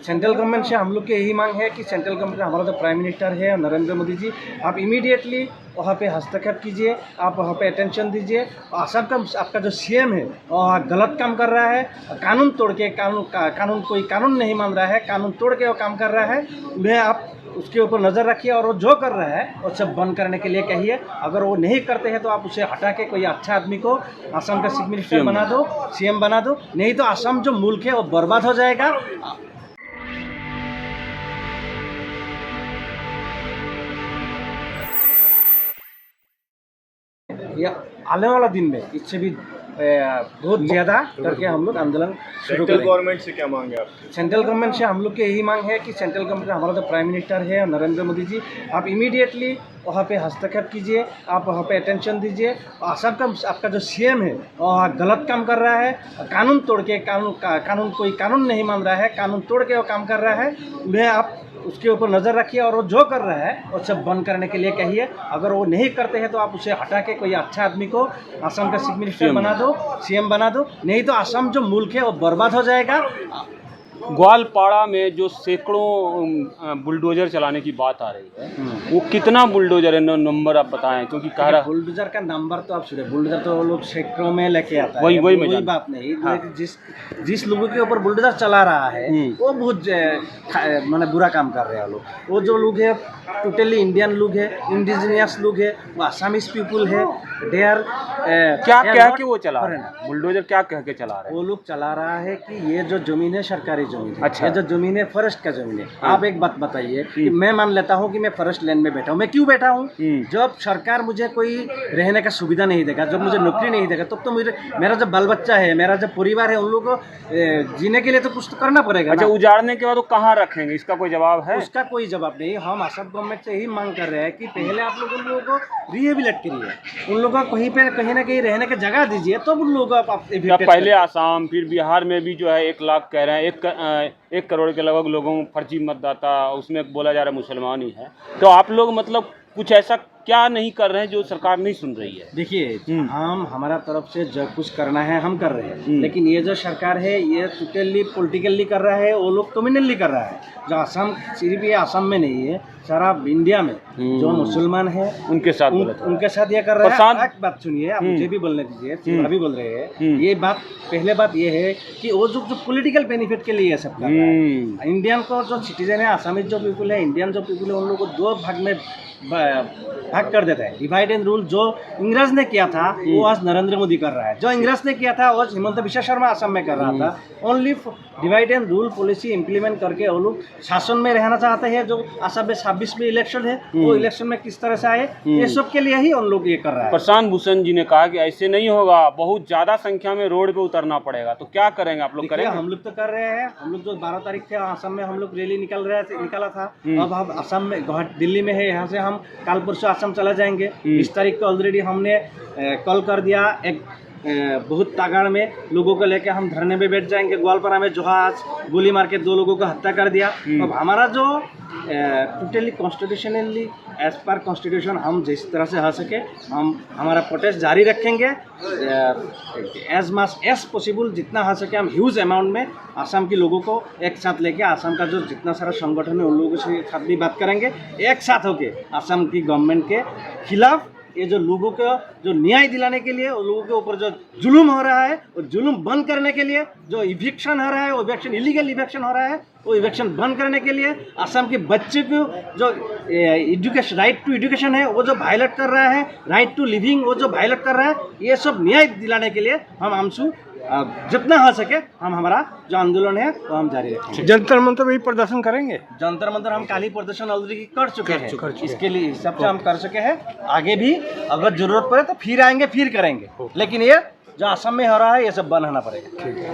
Central government से हम लोग की यही मांग है कि सेंट्रल गवर्नमेंट हमारा जो प्राइम मिनिस्टर है नरेंद्र मोदी जी, आप इमीडिएटली वहाँ पे हस्तक्षेप कीजिए, आप वहाँ पे अटेंशन दीजिए। असम का आपका जो सीएम है वह गलत काम कर रहा है, कानून तोड़ के कानून कोई कानून नहीं मान रहा है, कानून तोड़ के वो काम कर रहा है। उन्हें आप उसके ऊपर नज़र रखिए और वो जो कर रहा है वो सब बंद करने के लिए कहिए। अगर वो नहीं करते हैं तो आप उसे हटा के कोई अच्छा आदमी को असम का चीफ मिनिस्टर बना दो, सीएम बना दो, नहीं तो असम जो मुल्क है वो बर्बाद हो जाएगा। या आने वाला दिन में इससे भी बहुत ज़्यादा करके हम लोग आंदोलन शुरू करेंगे। सेंट्रल गवर्नमेंट से क्या मांग है आपकी? सेंट्रल गवर्नमेंट से हम लोग की यही मांग है कि सेंट्रल गवर्नमेंट हमारा जो प्राइम मिनिस्टर है नरेंद्र मोदी जी, आप इमीडिएटली वहाँ पे हस्तक्षेप कीजिए, आप वहाँ पे अटेंशन दीजिए। असम का आपका जो सीएम है वह गलत काम कर रहा है, कानून तोड़ के कानून कोई कानून नहीं मान रहा है, कानून तोड़ के वो काम कर रहा है। उन्हें आप उसके ऊपर नज़र रखिए और वो जो कर रहा है वो सब बंद करने के लिए कहिए। अगर वो नहीं करते हैं तो आप उसे हटा के कोई अच्छा आदमी को असम का चीफ मिनिस्टर बना दो, सीएम बना दो, नहीं तो असम जो मुल्क है वो बर्बाद हो जाएगा। ग्वालपाड़ा में जो सैकड़ों बुलडोजर चलाने की बात आ रही है, वो कितना बुलडोजर है, नंबर आप बताएं, क्योंकि कह रहा बुलडोजर का नंबर तो आप सुनिए, बुलडोजर तो वो लोग सैकड़ों में लेके आता है, वही बात नहीं। हाँ। जिस लोगों के ऊपर बुलडोजर चला रहा है वो बहुत माने बुरा काम कर रहे हैं लोग। वो जो लोग है टोटली इंडियन लोग है, इंडिजिनियस लोग है, वो आसामीज पीपुल है। दे आर क्या कह के वो चला रहे हैं, बुलडोजर क्या कह के चला रहे हैं? वो लोग चला रहा है कि ये जो जमीन है सरकारी जमीन है। अच्छा। ये जो जमीन है फॉरेस्ट का जमीन है। आप एक बात बताइए कि मैं मान लेता हूँ कि मैं फॉरेस्ट लैंड में बैठा हूँ, मैं क्यों बैठा हूँ? जब सरकार मुझे कोई रहने का सुविधा नहीं देगा, जब मुझे नौकरी नहीं देगा, तब तो मुझे मेरा जो बाल बच्चा है, मेरा जो परिवार है, उन लोगों को जीने के लिए तो कुछ तो करना पड़ेगा। अच्छा, उजाड़ने के बाद वो कहाँ रखेंगे, इसका कोई जवाब है? उसका कोई जवाब नहीं। हम असम गवर्नमेंट से यही मांग कर रहे हैं कि पहले आप लोग उन लोगों को रिहेबिलिट करिए, उन लोगों को कहीं ना कहीं रहने की जगह दीजिए, तो उन लोगों को आप पहले आसाम, फिर बिहार में भी जो है 1 लाख कह रहे हैं, 1 करोड़ के लगभग लोगों फर्जी मतदाता, उसमें बोला जा रहा है मुसलमान ही है। तो आप लोग मतलब कुछ ऐसा क्या नहीं कर रहे हैं जो सरकार नहीं सुन रही है? देखिए, हम हमारा तरफ से जो कुछ करना है हम कर रहे हैं, लेकिन ये जो सरकार है ये टोटली पॉलिटिकली कर रहा है, वो लोग कम्युनली कर रहा है। जो असम, सिर्फ ये असम में नहीं है, सारा इंडिया में जो मुसलमान है उनके साथ ये कर रहा है। एक बात सुनिए, आप मुझे भी बोलने दीजिए, अभी बोल रहे हैं ये बात। पहले बात ये है कि वो जो पॉलिटिकल बेनिफिट के लिए सब कर रहा है। इंडियन को जो सिटीजन है, आसामीज जो पीपुल है, इंडियन जो पीपुल है, उन लोगों को 2 भाग में भाग कर देता है। डिवाइड एंड रूल जो इंग्रज ने किया था वो आज नरेंद्र मोदी कर रहा है, जो इंग्रज ने किया था वो हिमंत बिश्व शर्मा असम में कर रहा था। Only divide and rule policy implement करके वो लोग शासन में रहना चाहते हैं। जो असम में 26 में इलेक्शन है, वो इलेक्शन में किस तरह से आए, ये सब के लिए ही उन लोग ये कर रहा है। प्रशांत भूषण जी ने कहा कि ऐसे नहीं होगा, बहुत ज्यादा संख्या में रोड पे उतरना पड़ेगा। तो क्या करेंगे आप लोग? करेंगे? हम लोग तो कर रहे हैं। हम लोग जो 12 तारीख थे असम में हम लोग रैली निकाला था। अब हम असम में दिल्ली में है, यहाँ से हम कल परसों असम चला जाएंगे। 20 तारीख को ऑलरेडी हमने कॉल कर दिया, एक बहुत तागाड़ में लोगों को लेकर हम धरने पे बैठ जाएंगे। ग्वालपाड़ा में जहाज गोली मार के 2 लोगों को हत्या कर दिया। अब हमारा जो टोटली कॉन्स्टिट्यूशनली एज पर कॉन्स्टिट्यूशन हम जिस तरह से हो सके हम हमारा प्रोटेस्ट जारी रखेंगे। एज मच एज पॉसिबल जितना हो सके हम ह्यूज अमाउंट में असम के लोगों को एक साथ लेके, असम का जो जितना सारा संगठन है उन लोगों के साथ भी बात करेंगे, एक साथ होके असम की गवर्नमेंट के खिलाफ ये जो लोगों को जो न्याय दिलाने के लिए, उन लोगों के ऊपर जो जुल्म हो रहा है और जुल्म बंद करने के लिए, जो इविक्शन हो रहा है, वो इविक्शन इलीगल इविक्शन हो रहा है, वो इविक्शन बंद करने के लिए, असम के बच्चे को जो एजुकेशन, राइट टू एजुकेशन है वो जो वायलेट कर रहा है, राइट टू लिविंग वो जो वायलेट कर रहा है, ये सब न्याय दिलाने के लिए हम आमसू जितना हो सके हम हमारा जो आंदोलन है वो हम जारी रखेंगे। जंतर मंतर भी प्रदर्शन करेंगे? जंतर मंतर हम काली प्रदर्शन ऑलरेडी कर चुके हैं। इसके लिए सबसे हम कर चुके हैं। आगे भी अगर जरूरत पड़े तो फिर आएंगे, फिर करेंगे, लेकिन ये जो असम में हो रहा है ये सब बंद होना पड़ेगा।